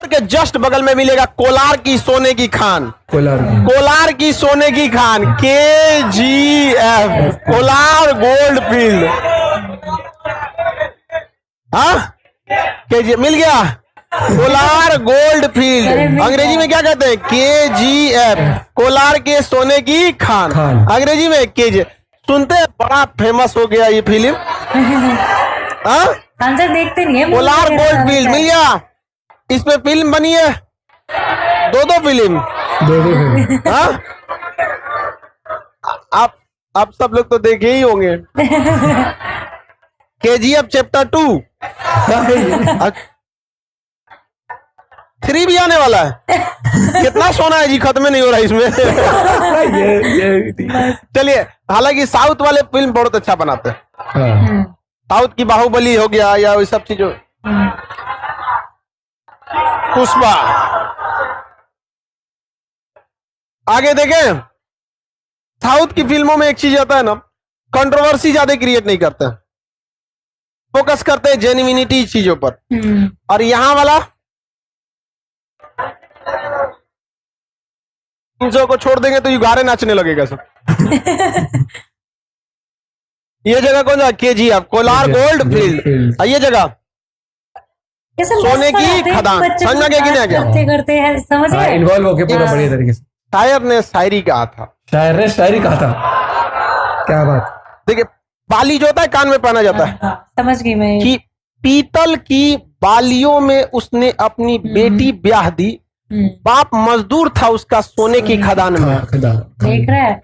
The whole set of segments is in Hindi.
के जस्ट बगल में मिलेगा कोलार की सोने की खान। कोलार की सोने की Khan KGF, Kolar gold field. हाँ KGF मिल गया। कोलार गोल्ड फील्ड अंग्रेजी में क्या कहते हैं? KGF, कोलार के सोने की खान। अंग्रेजी में KGF सुनते हैं, बड़ा फेमस हो गया ये फिल्म। हाँ देखते नहीं है। कोलार गोल्ड फील्ड मिल गया। इस पे फिल्म बनी है, दो फिल्म। हाँ आप सब लोग तो देखे ही होंगे। KGF चैप्टर 2 3 भी आने वाला है। कितना सोना है जी, खत्म नहीं हो रहा इसमें। चलिए, हालांकि साउथ वाले फिल्म बहुत अच्छा बनाते हैं। साउथ की बाहुबली हो गया या वही सब चीजों, पुष्पा। आगे देखें, साउथ की फिल्मों में एक चीज आता है ना, कंट्रोवर्सी ज्यादा क्रिएट नहीं करते, फोकस करते हैं जेन्युइनिटी चीजों पर। और यहां वाला चीजों को छोड़ देंगे तो युगारे नाचने लगेगा सब। ये जगह कौन सा? KGF, Kolar gold field. ये जगह सोने की खदान। समझ में गया क्या? करते हैं, समझ गए, इन्वॉल्व होके पूरा बढ़िया तरीके से। शायर ने शायरी कहा था। शायर ने शायरी कहा था, क्या बात। देखिए, बाली जो होता है कान में पहना जाता है, समझ गई मैं। कि पीतल की बालियों में उसने अपनी बेटी ब्याह दी, बाप मजदूर था उसका सोने की खदान में। देख रहा है,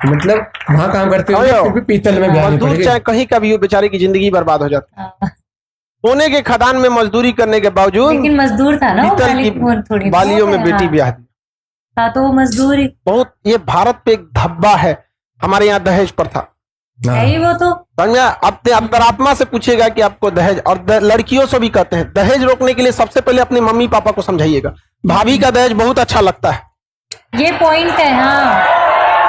मतलब वहाँ काम करते हुए फिर भी पीतल में ब्याह मजदूर चाहे कहीं का भी हो, बेचारे की जिंदगी बर्बाद हो जाती है। सोने के खदान में मजदूरी करने के बावजूद, लेकिन मजदूर था ना, पीतल की बालियों में बेटी ब्याह दी। तो वो मजदूर बहुत, ये भारत पे एक धब्बा है। हमारे यहाँ दहेज प्रथा है वो तो। अपने अंतरात्मा से पूछेगा कि आपको दहेज, और लड़कियों से भी कहते हैं, दहेज रोकने के लिए सबसे पहले अपने मम्मी पापा को समझाइएगा। भाभी का दहेज बहुत अच्छा लगता है, ये पॉइंट है। हाँ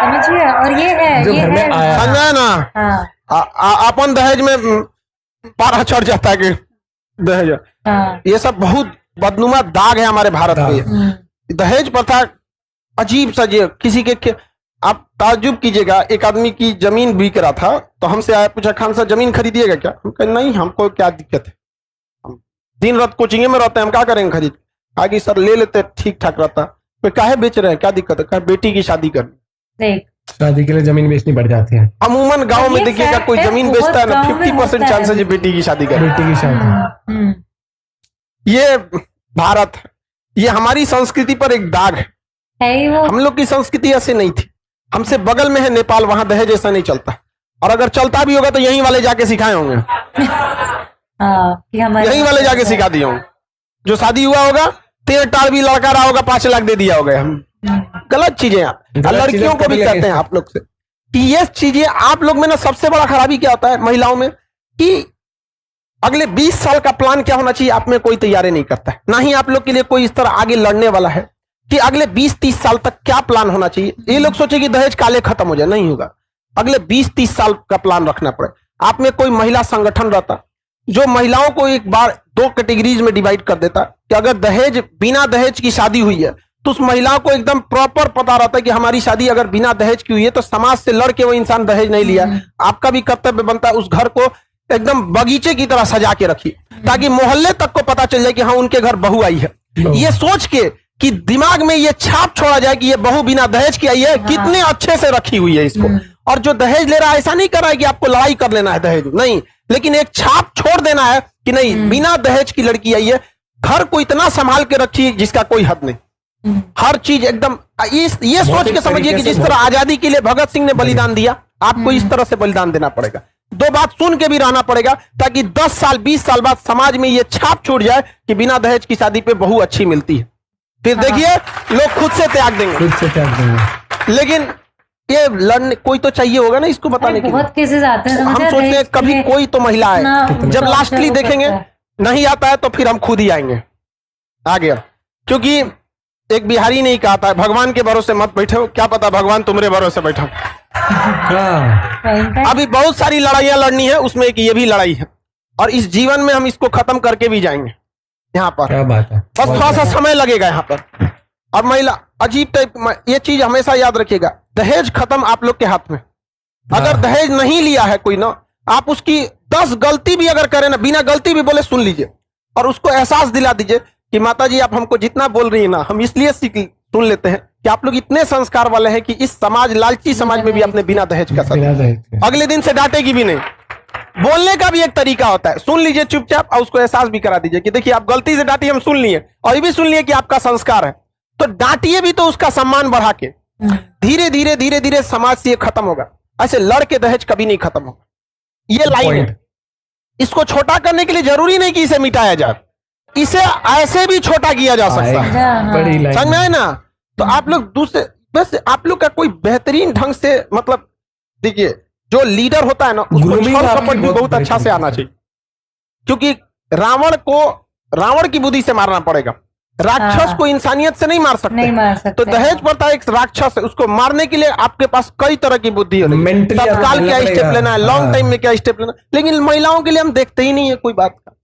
समझिए, और ये है, जो ये घर में आया समझा ना। हाँ। अपन दहेज में पारा चढ़ जाता है कि दहेज। हाँ। ये सब बहुत बदनुमा दाग है हमारे भारत में। दहेज प्रथा अजीब सा, जे किसी के आप ताज्जुब कीजिएगा, एक आदमी की जमीन बिक रहा था तो हमसे आया, पूछा खान साहब जमीन खरीदिएगा क्या? हम कहे नहीं, हमको क्या दिक्कत है, हम दिन रात कोचिंग में रहते हैं, हम क्या करेंगे खरीद। आगे सर ले लेते, ठीक ठाक रहता। तो काहे बेच रहे हैं, क्या दिक्कत है? कहा बेटी की शादी करनी। शादी के लिए जमीन बेचनी पड़ जाती है। अमूमन गांव में देखिएगा, कोई जमीन बेचता है ना, 50% चांस है बेटी की शादी कर। बेटी की शादी, ये भारत, ये हमारी संस्कृति पर एक दाग है। हम लोग की संस्कृति ऐसे नहीं थी। हमसे बगल में है नेपाल, वहां दहेज ऐसा नहीं चलता, और अगर चलता भी होगा तो यहीं वाले जाके सिखाए होंगे। यहीं वाले जाके सिखा दिए होंगे। जो शादी हुआ होगा, 13 टाल भी लड़का रहा होगा, 5 लाख दे दिया होगा। हम गलत चीजें लड़कियों को भी कहते हैं आप लोग से कि ये चीजें आप लोग में ना, सबसे बड़ा खराबी क्या होता है महिलाओं में, कि अगले 20 साल का प्लान क्या होना चाहिए, आप में कोई तैयारी नहीं करता है। ना ही आप लोग के लिए कोई इस तरह आगे लड़ने वाला है कि अगले 20-30 साल तक क्या प्लान होना चाहिए। ये लोग सोचे कि दहेज काले खत्म हो जाए, नहीं होगा। अगले 20-30 साल का प्लान रखना पड़े। आप में कोई महिला संगठन रहता जो महिलाओं को एक बार 2 कैटेगरीज में डिवाइड कर देता कि अगर दहेज, बिना दहेज की शादी हुई है तो उस महिलाओं को एकदम प्रॉपर पता रहता है कि हमारी शादी अगर बिना दहेज की हुई है तो समाज से लड़के वो इंसान दहेज नहीं लिया। आपका भी कर्तव्य बनता है उस घर को एकदम बगीचे की तरह सजा के रखिए, ताकि मोहल्ले तक को पता चल जाए कि हाँ उनके घर बहू आई है। ये सोच के कि दिमाग में ये छाप छोड़ा जाए कि ये बहू बिना दहेज की आई है, कितने अच्छे से रखी हुई है इसको। और जो दहेज ले रहा है, ऐसा नहीं कर रहा है कि आपको लड़ाई कर लेना है दहेज, नहीं, लेकिन एक छाप छोड़ देना है कि नहीं, बिना दहेज की लड़की आई है, घर को इतना संभाल के रखिए जिसका कोई हद नहीं। हर चीज एकदम ये सोच के समझिए कि जिस तरह आजादी के लिए भगत सिंह ने बलिदान दिया, आपको इस तरह से बलिदान देना पड़ेगा। 2 बात सुन के भी रहना पड़ेगा, ताकि 10 साल 20 साल बाद समाज में ये छाप छूट जाए कि बिना दहेज की शादी पे बहू अच्छी मिलती है। फिर देखिए लोग खुद से त्याग देंगे। लेकिन ये लड़ने कोई तो चाहिए होगा ना इसको बताने के लिए। बहुत केसेस आते हैं, हम सोचते हैं कभी कोई तो महिला है, जब लास्टली देखेंगे नहीं आता है तो फिर हम खुद ही आएंगे। आ गया, क्योंकि एक बिहारी ने ही कहा था, भगवान के भरोसे मत बैठो, क्या पता भगवान तुम्हारे भरोसे बैठा। अभी बहुत सारी लड़ाइयां लड़नी है, उसमें एक ये भी लड़ाई है, और इस जीवन में हम इसको खत्म करके भी जाएंगे। यहाँ पर। क्या बात है, बस थोड़ा सा समय लगेगा यहाँ पर। और महिला अजीब टाइप, ये चीज हमेशा याद रखिएगा, दहेज खत्म आप लोग के हाथ में। अगर हाँ। दहेज नहीं लिया है कोई ना, आप उसकी 10 गलती भी अगर करें ना, बिना गलती भी बोले सुन लीजिए और उसको एहसास दिला दीजिए कि माता जी आप हमको जितना बोल रही है ना, हम इसलिए सुन लेते हैं कि आप लोग इतने संस्कार वाले हैं कि इस समाज, लालची समाज में भी अपने बिना दहेज का बिना दहेज के। अगले दिन से डांटेगी भी नहीं। बोलने का भी एक तरीका होता है, सुन लीजिए चुपचाप और उसको एहसास भी करा दीजिए कि देखिए आप गलती से डांटी, हम सुन लिए, और ये भी सुन लिए कि आपका संस्कार है, तो डांटिए भी तो उसका सम्मान बढ़ा के। धीरे धीरे धीरे धीरे समाज से ये खत्म होगा। ऐसे लड़के दहेज कभी नहीं खत्म होगा। ये लाइन है। इसको छोटा करने के लिए जरूरी नहीं कि इसे मिटाया जाए, इसे ऐसे भी छोटा किया जा सकता है। हाँ। बड़ी लाइन। समझ में आए ना? तो आप लोग दूसरे, बस आप लोग का कोई बेहतरीन ढंग से, मतलब देखिए जो लीडर होता है ना, उसको Grooming छल आपकी कपट भी बहुत बहुत अच्छा से बेहतरीन आना है। चाहिए, क्योंकि रावण की बुद्धि से मारना पड़ेगा। राक्षस हाँ। को इंसानियत से नहीं मार सकते। नहीं मार सकते। तो दहेज प्रथा एक राक्षस है, उसको मारने के लिए आपके पास कई तरह की बुद्धि है। Mentally तत्काल आपको क्या चलना स्टेप पड़ेगा। लेना है, लॉन्ग हाँ। टाइम में क्या स्टेप लेना है। लेकिन महिलाओं के लिए हम देखते ही नहीं है कोई बात का,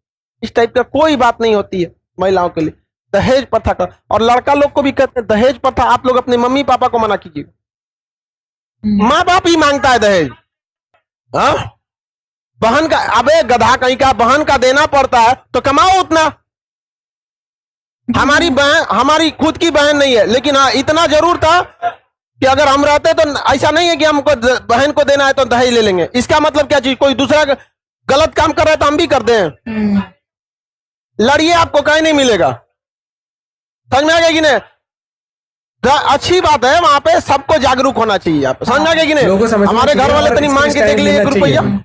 इस टाइप का कोई बात नहीं होती है महिलाओं के लिए। दहेज प्रथा का, और लड़का लोग को भी कहते हैं दहेज प्रथा आप लोग अपने मम्मी पापा को मना कीजिए। माँ बाप ही मांगता है दहेज। हाँ? बहन का, अबे गधा कहीं का, बहन का देना पड़ता है तो कमाओ उतना। हमारी बहन, हमारी खुद की बहन नहीं है, लेकिन हाँ इतना जरूर था कि अगर हम रहते तो ऐसा नहीं है कि हमको बहन को देना है तो दहेज ले लेंगे। इसका मतलब क्या चीज, कोई दूसरा गलत काम कर रहा है तो हम भी करते हैं। लड़िए, आपको कहीं नहीं मिलेगा। समझ में आ गया कि नहीं? अच्छी बात है, वहां पे सबको जागरूक होना चाहिए। आप समझ में आ गया कि लोगों को नहीं? समझना हमारे घर चाहिए वाले और तनी इसको मांग के देख स्टाइल लिए देना 1 रुपया, चाहिए।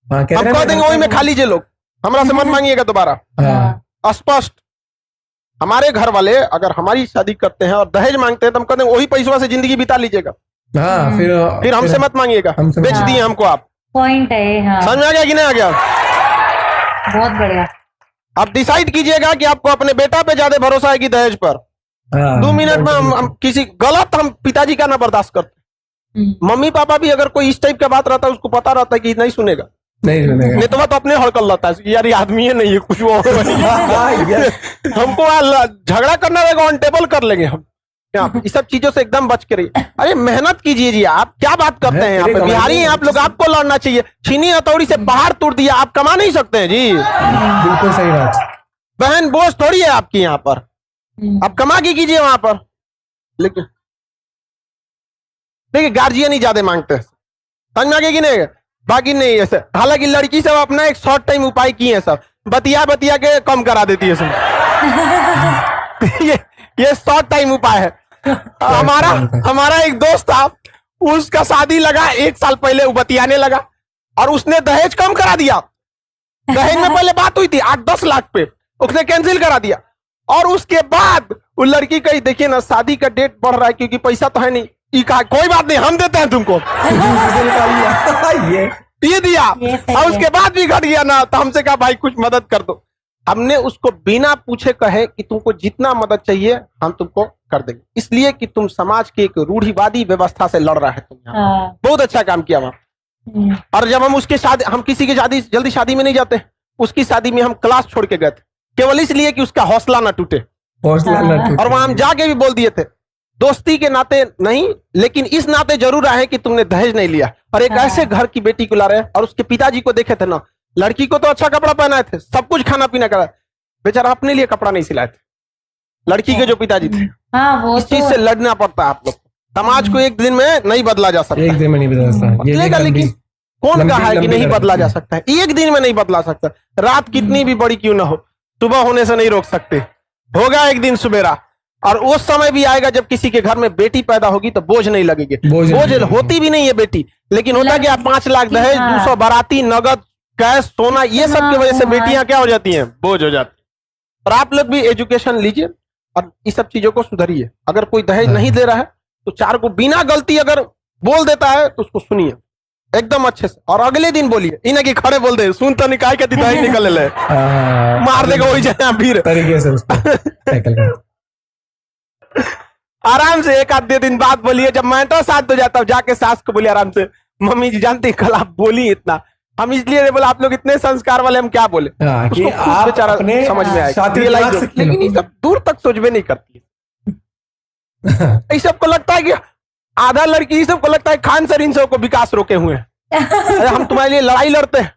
हाँ, कह हम रहे कह हैं देंगे ना, वही में खा लीजिए लोग, हमरा से मत मांगिएगा दोबारा। हाँ। स्पष्ट। हमारे घर वाले अगर हमारी शादी करते हैं और दहेज मांगते हैं तो हम कहते हैं वही पैसों से जिंदगी बिता लीजिएगा, हाँ, फिर हमसे मत मांगिएगा, हमसे मत बेच दिए हमको आप। पॉइंट है। हाँ, समझ में आ गया कि नहीं आ गया? बहुत बढ़िया। आप डिसाइड कीजिएगा कि आपको अपने बेटा पे ज्यादा भरोसा है कि दहेज पर। हाँ, 2 मिनट में हम किसी गलत, हम पिताजी का ना बर्दाश्त करते। मम्मी पापा भी अगर कोई इस टाइप का बात रहता है, उसको पता रहता है कि नहीं सुनेगा, नहीं सुनेगा। नहीं तो बात अपने हड़कल रहता है यार, ये आदमी है नहीं है कुछ और हमको झगड़ा करना रहेगा, ऑन टेबल कर लेंगे हम। इस सब चीजों से एकदम बच के रहिए। अरे मेहनत कीजिए जी, आप क्या बात करते हैं? यहाँ पे बिहारी हैं आप लोग, आपको लड़ना चाहिए। छीनी हथौड़ी से पहाड़ तोड़ दिया, आप कमा नहीं सकते हैं जी। बिल्कुल सही बात। बहन बोझ थोड़ी है आपकी यहाँ पर, आप कमा के कीजिए वहां पर। लेकिन देखिए गार्जियन ही ज्यादा मांगते हैं, समझ में आ गया कि नहीं? बाकी नहीं है सर। हालांकि लड़की सब अपना एक शॉर्ट टाइम उपाय किए हैं, सब बतिया बतिया के कम करा देती है सब। ये शॉर्ट टाइम उपाय है। हमारा एक दोस्त था, उसका शादी लगा 1 साल पहले, वो बतियाने लगा और उसने दहेज कम करा दिया। दहेज में पहले बात हुई थी 8-10 लाख पे, उसने कैंसिल करा दिया। और उसके बाद वो लड़की कही देखिए ना, शादी का डेट बढ़ रहा है क्योंकि पैसा तो है नहीं। ये कहा कोई बात नहीं, हम देते हैं तुमको। ये दिया, और उसके बाद भी घट गया ना, तो हमसे कहा भाई कुछ मदद कर दो। हमने उसको बिना पूछे कहे कि तुमको जितना मदद चाहिए हम तुमको कर देंगे, इसलिए कि तुम समाज की एक रूढ़िवादी व्यवस्था से लड़ रहा है तुम यहाँ। हाँ। बहुत अच्छा काम किया वहां। और जब हम उसके शादी, हम किसी की शादी जल्दी शादी में नहीं जाते, उसकी शादी में हम क्लास छोड़ के गए थे, केवल इसलिए कि उसका हौसला ना टूटे। हौसला ना टूटे। और वहां हम जाके भी बोल दिए थे, दोस्ती के नाते नहीं, लेकिन इस नाते जरूर आए कि तुमने दहेज नहीं लिया। और एक ऐसे घर की बेटी को ला रहे हैं, और उसके पिताजी को देखे थे ना, लड़की को तो अच्छा कपड़ा पहनाए थे, सब कुछ खाना पीना करा, बेचारा अपने लिए कपड़ा नहीं सिलाए थे। लड़की के जो पिताजी थे। हाँ, वो इस चीज तो से लड़ना पड़ता है आप लोग। समाज को एक दिन में नहीं बदला जा सकता, एक दिन में नहीं बदल सकता। ये बदलेगा, लेकिन कौन कहा है कि नहीं बदला जा सकता है? एक दिन में नहीं बदला सकता। रात कितनी भी बड़ी क्यों ना हो, सुबह होने से नहीं रोक सकते। होगा एक दिन सवेरा, और उस समय भी आएगा जब किसी के घर में बेटी पैदा होगी तो बोझ नहीं लगेगी। बोझ होती भी नहीं है बेटी, लेकिन होता क्या, 5 लाख दहेज, 200 बाराती, नगद, कैश, सोना, ये सब की वजह से बेटियां क्या हो जाती हैं, बोझ हो जाती। और आप लोग भी एजुकेशन लीजिए और इस सब चीजों को सुधरिए। अगर कोई दहेज नहीं दे रहा है तो 4 को बिना गलती अगर बोल देता है तो उसको सुनिए एकदम अच्छे से, और अगले दिन बोलिए, इन्हें कि खड़े बोल दे, सुन तो निकाय के दहेज निकल ले, मार देगा वही जगह फिर तरीके से उसको टैकल कर। आराम से 1-2 दिन बाद बोलिए। जब मैं तो साथ हो जाता हूँ, जाके सास को बोलिए आराम से, मम्मी जी जानती कल आप बोली इतना, हम इसलिए बोला आप लोग इतने संस्कार वाले, हम क्या बोले। हाँ, कि उसको खुद आप बेचारा अपने समझ में आएगा, शातिर realize दिमाग से होगा। लेकिन ये सब दूर तक सोचबे नहीं करती है। इस सबको लगता है कि आधा लड़की, इस सबको लगता है खान सर इन सबको विकास रोके हुए हैं। अरे हम तुम्हारे लिए लड़ाई लड़ते हैं,